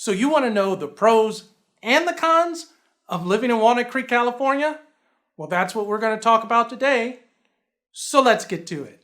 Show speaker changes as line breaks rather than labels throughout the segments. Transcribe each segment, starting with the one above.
So you want to know the pros and the cons of living in Walnut Creek, California? Well, that's what we're going to talk about today. So let's get to it.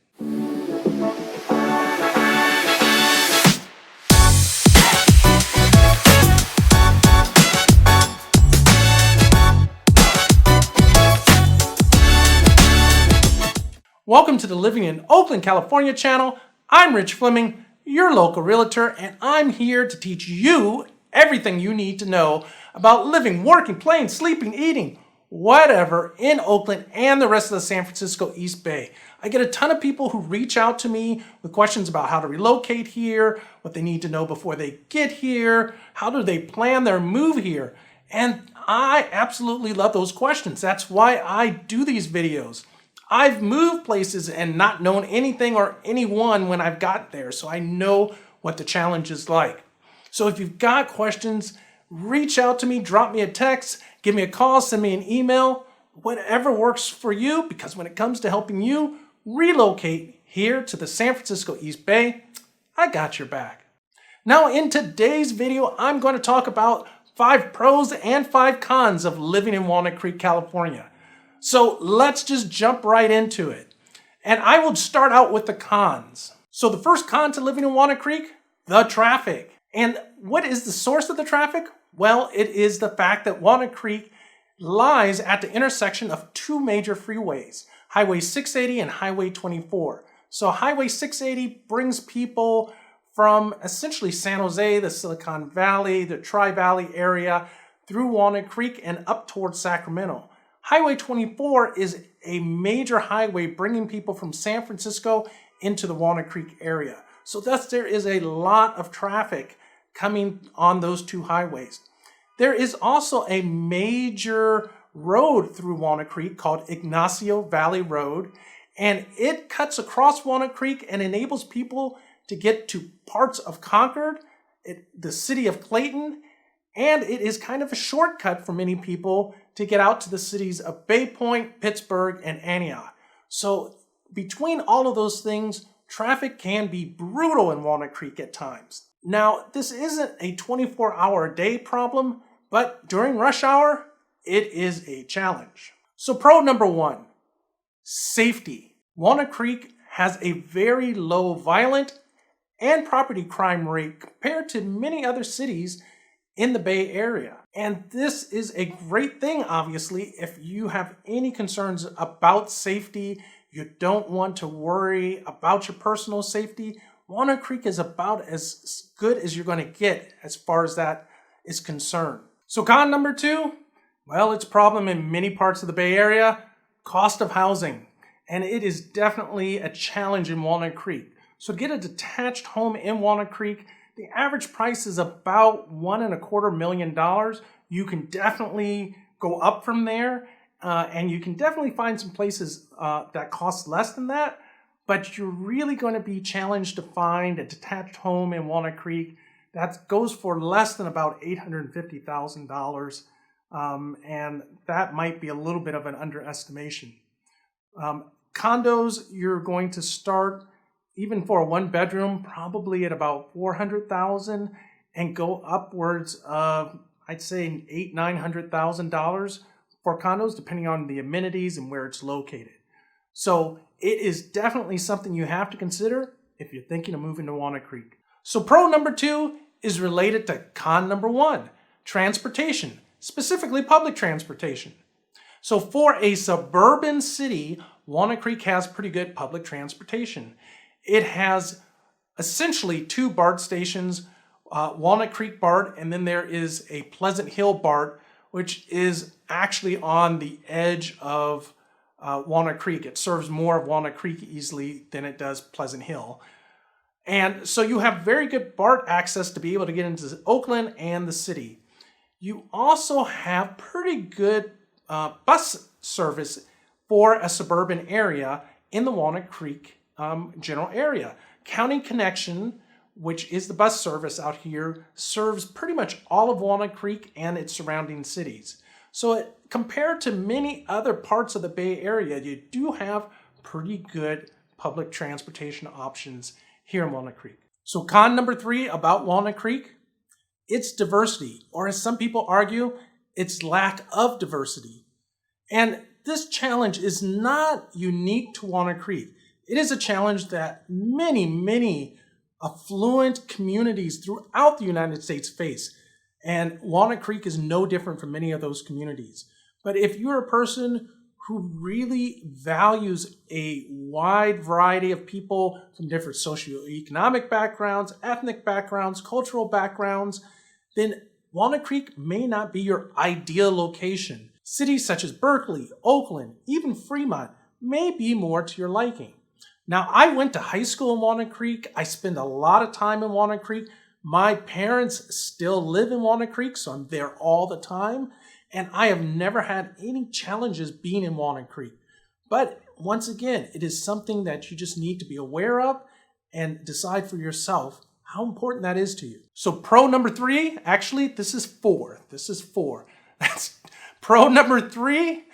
Welcome to the Living in Oakland, California channel. I'm Rich Fleming, your local realtor, and I'm here to teach you everything you need to know about living, working, playing, sleeping, eating, whatever in Oakland and the rest of the San Francisco East Bay. I get a ton of people who reach out to me with questions about how to relocate here, what they need to know before they get here, how do they plan their move here. And I absolutely love those questions. That's why I do these videos. I've moved places and not known anything or anyone when I've got there, so I know what the challenge is like. So if you've got questions, reach out to me, drop me a text, give me a call, send me an email, whatever works for you, because when it comes to helping you relocate here to the San Francisco East Bay, I got your back. Now in today's video, I'm going to talk about 5 pros and 5 cons of living in Walnut Creek, California. So let's just jump right into it. And I will start out with the cons. So the first con to living in Walnut Creek, the traffic. And what is the source of the traffic? Well, it is the fact that Walnut Creek lies at the intersection of 2 major freeways, Highway 680 and Highway 24. So Highway 680 brings people from essentially San Jose, the Silicon Valley, the Tri-Valley area, through Walnut Creek and up towards Sacramento. Highway 24 is a major highway bringing people from San Francisco into the Walnut Creek area. So thus there is a lot of traffic coming on those 2 highways. There is also a major road through Walnut Creek called Ignacio Valley Road, and it cuts across Walnut Creek and enables people to get to parts of Concord, the city of Clayton, and it is kind of a shortcut for many people to get out to the cities of Bay Point, Pittsburgh, and Antioch. So between all of those things, traffic can be brutal in Walnut Creek at times. Now, this isn't a 24-hour-a-day problem, but during rush hour, it is a challenge. So pro number 1, safety. Walnut Creek has a very low violent and property crime rate compared to many other cities in the Bay Area. And this is a great thing, obviously, if you have any concerns about safety, you don't want to worry about your personal safety. Walnut Creek is about as good as you're going to get as far as that is concerned. So con number 2, well, it's a problem in many parts of the Bay Area, cost of housing. And it is definitely a challenge in Walnut Creek. So to get a detached home in Walnut Creek, the average price is about $1.25 million. You can definitely go up from there, and you can definitely find some places that cost less than that, but you're really going to be challenged to find a detached home in Walnut Creek that goes for less than about $850,000, and that might be a little bit of an underestimation. Condos, you're going to start even for a 1-bedroom, probably at about $400,000 and go upwards of, I'd say, $800,000-$900,000 for condos, depending on the amenities and where it's located. So it is definitely something you have to consider if you're thinking of moving to Walnut Creek. So pro number 2 is related to con number 1, transportation, specifically public transportation. So for a suburban city, Walnut Creek has pretty good public transportation. It has essentially 2 BART stations, Walnut Creek BART, and then there is a Pleasant Hill BART, which is actually on the edge of Walnut Creek. It serves more of Walnut Creek easily than it does Pleasant Hill. And so you have very good BART access to be able to get into Oakland and the city. You also have pretty good bus service for a suburban area in the Walnut Creek general area. County Connection, which is the bus service out here, serves pretty much all of Walnut Creek and its surrounding cities. So compared to many other parts of the Bay Area, you do have pretty good public transportation options here in Walnut Creek. So con number 3 about Walnut Creek, It's diversity, or as some people argue, it's lack of diversity. And this challenge is not unique to Walnut Creek. It is a challenge that many affluent communities throughout the United States face. And Walnut Creek is no different from many of those communities. But if you're a person who really values a wide variety of people from different socioeconomic backgrounds, ethnic backgrounds, cultural backgrounds, then Walnut Creek may not be your ideal location. Cities such as Berkeley, Oakland, even Fremont may be more to your liking. Now, I went to high school in Walnut Creek. I spent a lot of time in Walnut Creek. My parents still live in Walnut Creek, so I'm there all the time. And I have never had any challenges being in Walnut Creek. But once again, it is something that you just need to be aware of and decide for yourself how important that is to you. So pro number 3, actually, this is 4. That's pro number 3,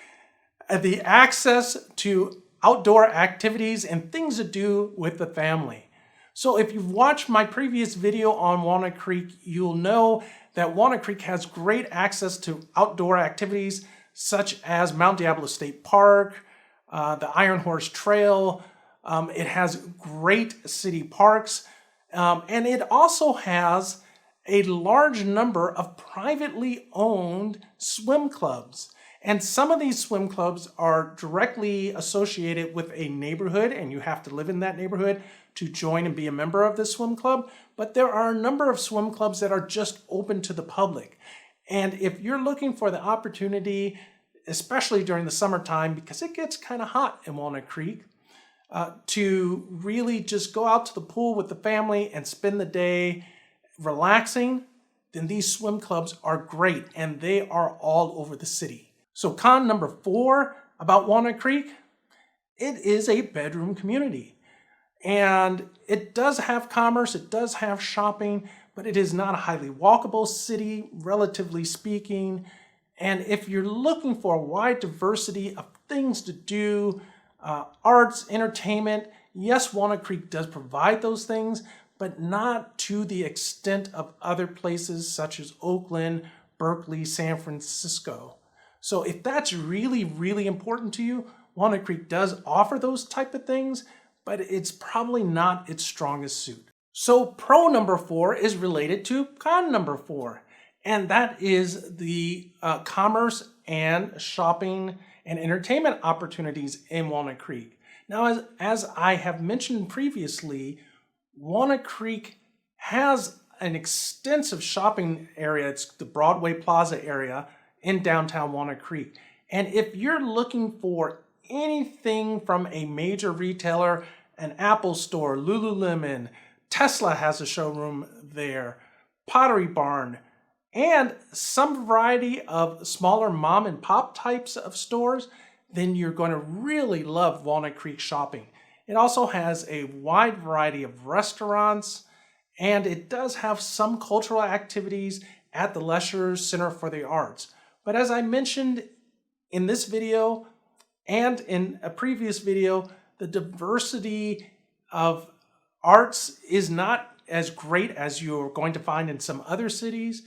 the access to outdoor activities and things to do with the family. So if you've watched my previous video on Walnut Creek, you'll know that Walnut Creek has great access to outdoor activities such as Mount Diablo State Park, the Iron Horse Trail. It has great city parks, and it also has a large number of privately owned swim clubs. And some of these swim clubs are directly associated with a neighborhood, and you have to live in that neighborhood to join and be a member of this swim club. But there are a number of swim clubs that are just open to the public. And if you're looking for the opportunity, especially during the summertime, because it gets kind of hot in Walnut Creek, to really just go out to the pool with the family and spend the day relaxing, then these swim clubs are great, and they are all over the city. So con number 4 about Walnut Creek, it is a bedroom community. And it does have commerce, it does have shopping, but it is not a highly walkable city, relatively speaking. And if you're looking for a wide diversity of things to do, arts, entertainment, yes, Walnut Creek does provide those things, but not to the extent of other places such as Oakland, Berkeley, San Francisco. So if that's really important to you, Walnut Creek does offer those type of things, but it's probably not its strongest suit. So pro number 4 is related to con number 4, and that is the commerce and shopping and entertainment opportunities in Walnut Creek. Now, as I have mentioned previously, Walnut Creek has an extensive shopping area. It's the Broadway Plaza area in downtown Walnut Creek. And if you're looking for anything from a major retailer, an Apple store, Lululemon, Tesla has a showroom there, Pottery Barn, and some variety of smaller mom and pop types of stores, then you're going to really love Walnut Creek shopping. It also has a wide variety of restaurants, and it does have some cultural activities at the Lesher Center for the Arts. But as I mentioned in this video and in a previous video, the diversity of arts is not as great as you're going to find in some other cities.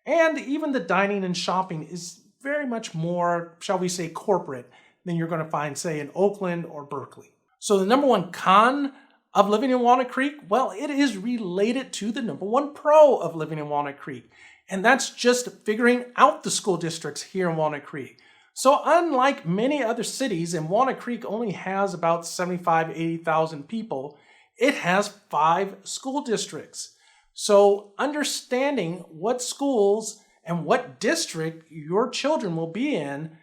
And even the dining and shopping is very much more, shall we say, corporate than you're going to find, say, in Oakland or Berkeley. So the number 1 con of living in Walnut Creek, well, it is related to the number 1 pro of living in Walnut Creek. And that's just figuring out the school districts here in Walnut Creek. So unlike many other cities, and Walnut Creek only has about 75,000 to 80,000 people, it has 5 school districts. So understanding what schools and what district your children will be in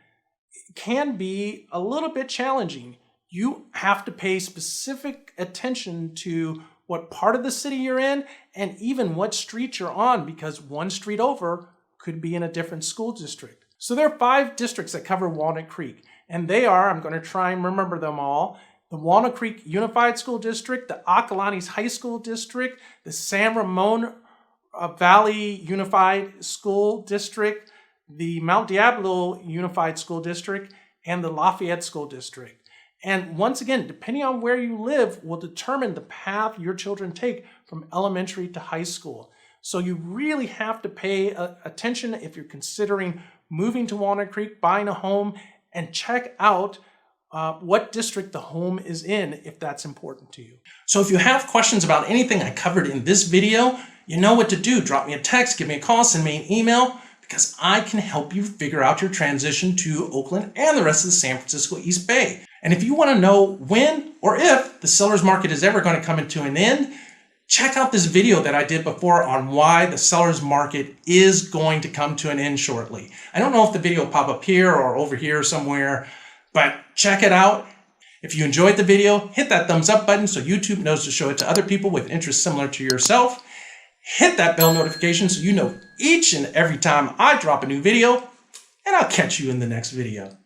can be a little bit challenging. You have to pay specific attention to what part of the city you're in and even what street you're on, because one street over could be in a different school district. So there are 5 districts that cover Walnut Creek, and they are, I'm going to try and remember them all, the Walnut Creek Unified School District, the Acalanes High School District, the San Ramon Valley Unified School District, the Mount Diablo Unified School District, and the Lafayette School District. And once again, depending on where you live will determine the path your children take from elementary to high school. So you really have to pay attention if you're considering moving to Walnut Creek, buying a home, and check out what district the home is in if that's important to you. So if you have questions about anything I covered in this video, you know what to do. Drop me a text, give me a call, send me an email, because I can help you figure out your transition to Oakland and the rest of the San Francisco East Bay. And if you want to know when or if the seller's market is ever going to come into an end, check out this video that I did before on why the seller's market is going to come to an end shortly. I don't know if the video will pop up here or over here somewhere, but check it out. If you enjoyed the video, hit that thumbs up button so YouTube knows to show it to other people with interests similar to yourself. Hit that bell notification so you know each and every time I drop a new video, and I'll catch you in the next video.